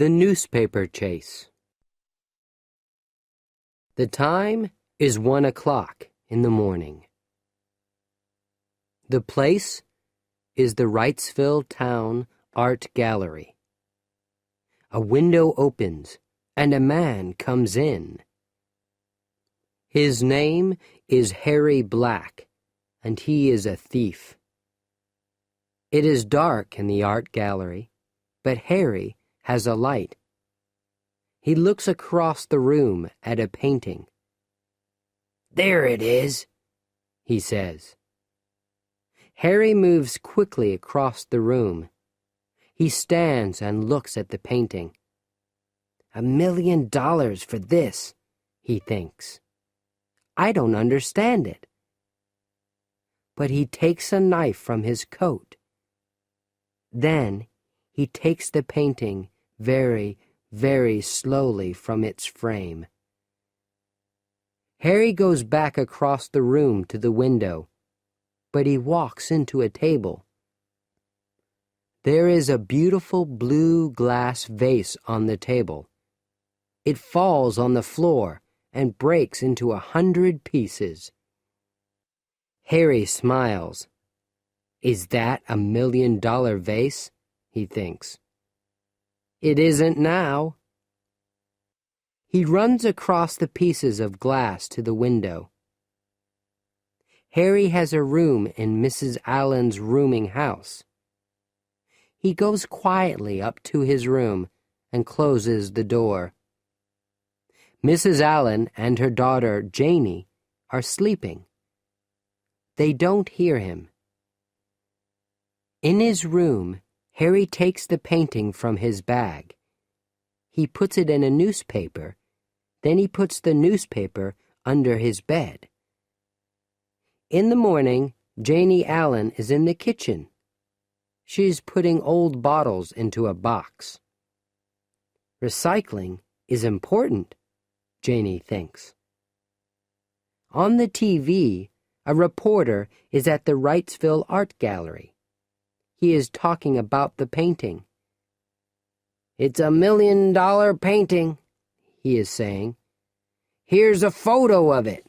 The newspaper chase. The time is 1 o'clock in the morning. The place is the Wrightsville Town Art Gallery. A window opens and a man comes in. His name is Harry Black, and he is a thief. It is dark in the art gallery, but Harry has a light. He looks across the room at a painting. "There it is," he says. Harry moves quickly across the room. He stands and looks at the painting. $1 million for this, he thinks. I don't understand it. But he takes a knife from his coat. Then he takes the painting very, very slowly from its frame. Harry goes back across the room to the window, but he walks into a table. There is a beautiful blue glass vase on the table. It falls on the floor and breaks into 100 pieces. Harry smiles. Is that $1 million vase? He thinks. It isn't now. He runs across the pieces of glass to the window. Harry has a room in Mrs. Allen's rooming house. He goes quietly up to his room and closes the door. Mrs. Allen and her daughter, Janie, are sleeping. They don't hear him. In his room, Harry takes the painting from his bag. He puts it in a newspaper. Then he puts the newspaper under his bed. In the morning, Janie Allen is in the kitchen. She's putting old bottles into a box. Recycling is important, Janie thinks. On the TV, a reporter is at the Wrightsville Art Gallery. He is talking about the painting. It's $1 million painting, he is saying. Here's a photo of it.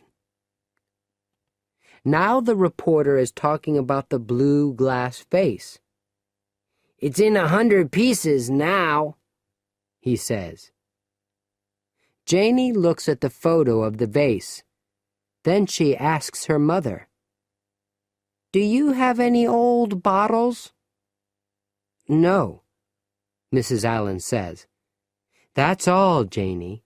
Now the reporter is talking about the blue glass vase. It's in 100 pieces now, he says. Janie looks at the photo of the vase. Then she asks her mother, "Do you have any old bottles?" "No," Mrs. Allen says. "That's all, Janie.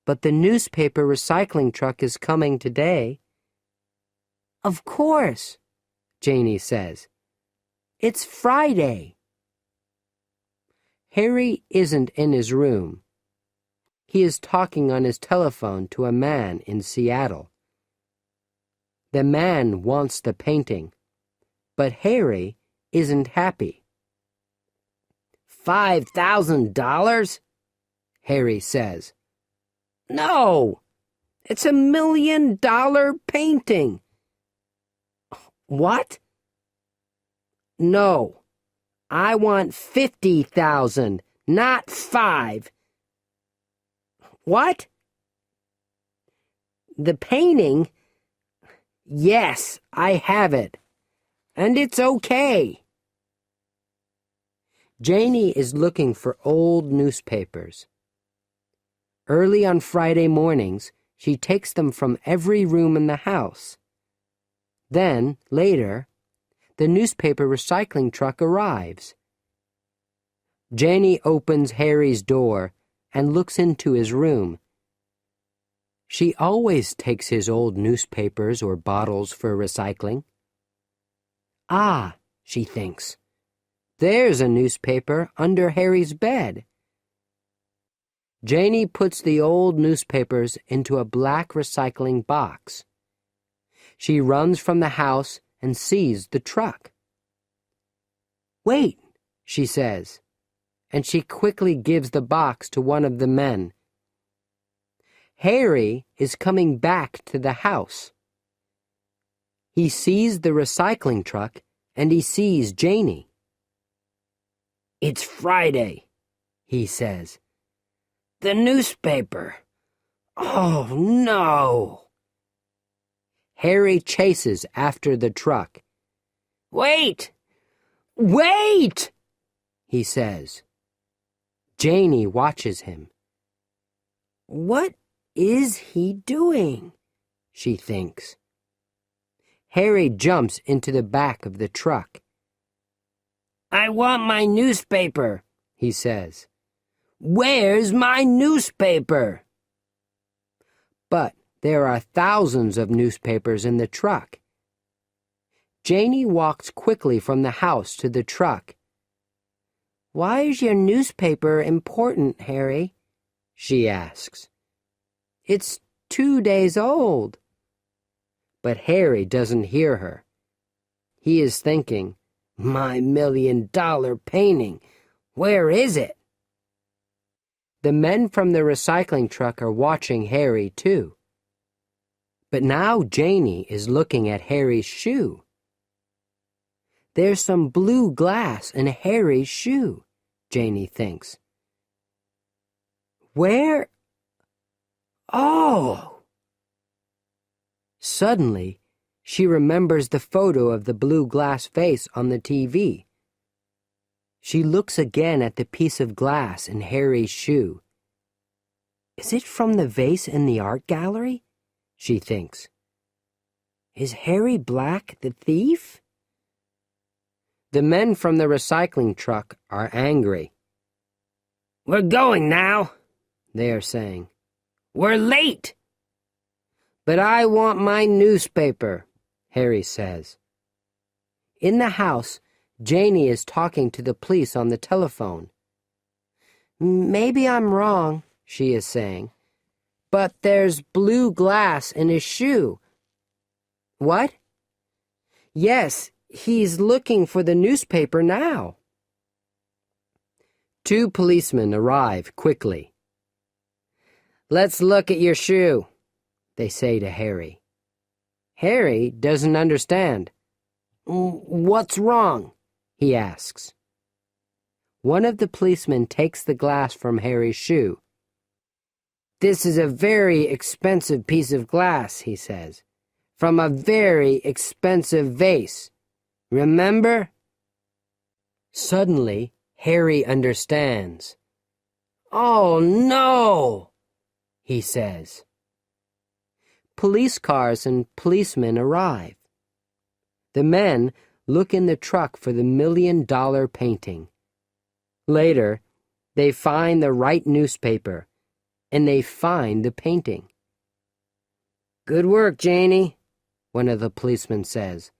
But the newspaper recycling truck is coming today." "Of course," Janie says. "It's Friday." Harry isn't in his room. He is talking on his telephone to a man in Seattle. The man wants the painting, but Harry isn't happy. $5,000? Harry says. No, it's $1 million painting. What? No, I want 50,000, not 5. What? The painting? Yes, I have it. And it's okay. Janie is looking for old newspapers. Early on Friday mornings, she takes them from every room in the house. Then, later, the newspaper recycling truck arrives. Janie opens Harry's door and looks into his room. She always takes his old newspapers or bottles for recycling. Ah, she thinks, there's a newspaper under Harry's bed. Janie puts the old newspapers into a black recycling box. She runs from the house and sees the truck. "Wait," she says, and she quickly gives the box to one of the men. Harry is coming back to the house. He sees the recycling truck and he sees Janie. "It's Friday," he says. "The newspaper. Oh, no." Harry chases after the truck. "Wait! Wait!" he says. Janie watches him. What is he doing? She thinks. Harry jumps into the back of the truck. "I want my newspaper," he says. "Where's my newspaper?" But there are thousands of newspapers in the truck. Janie walks quickly from the house to the truck. "Why is your newspaper important, Harry?" she asks. "It's 2 days old." But Harry doesn't hear her. He is thinking, "My $1,000,000 painting, where is it?" The men from the recycling truck are watching Harry, too. But now Janie is looking at Harry's shoe. There's some blue glass in Harry's shoe, Janie thinks. Where? Oh! Suddenly, she remembers the photo of the blue glass vase on the TV. She looks again at the piece of glass in Harry's shoe. Is it from the vase in the art gallery? She thinks. Is Harry Black the thief? The men from the recycling truck are angry. "We're going now," they are saying. "We're late." "But I want my newspaper," Harry says. In the house, Janie is talking to the police on the telephone. "Maybe I'm wrong," she is saying, "but there's blue glass in his shoe." "What?" "Yes, he's looking for the newspaper now." 2 policemen arrive quickly. "Let's look at your shoe," they say to Harry. Harry doesn't understand. "What's wrong?" he asks. One of the policemen takes the glass from Harry's shoe. "This is a very expensive piece of glass," he says, "from a very expensive vase. Remember?" Suddenly, Harry understands. "Oh, no!" he says. Police cars and policemen arrive. The men look in the truck for the $1,000,000 painting. Later, they find the right newspaper, and they find the painting. "Good work, Janie," one of the policemen says.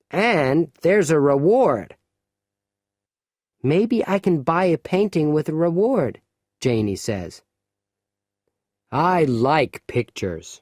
"And there's a reward." "Maybe I can buy a painting with a reward," Janie says. I like pictures.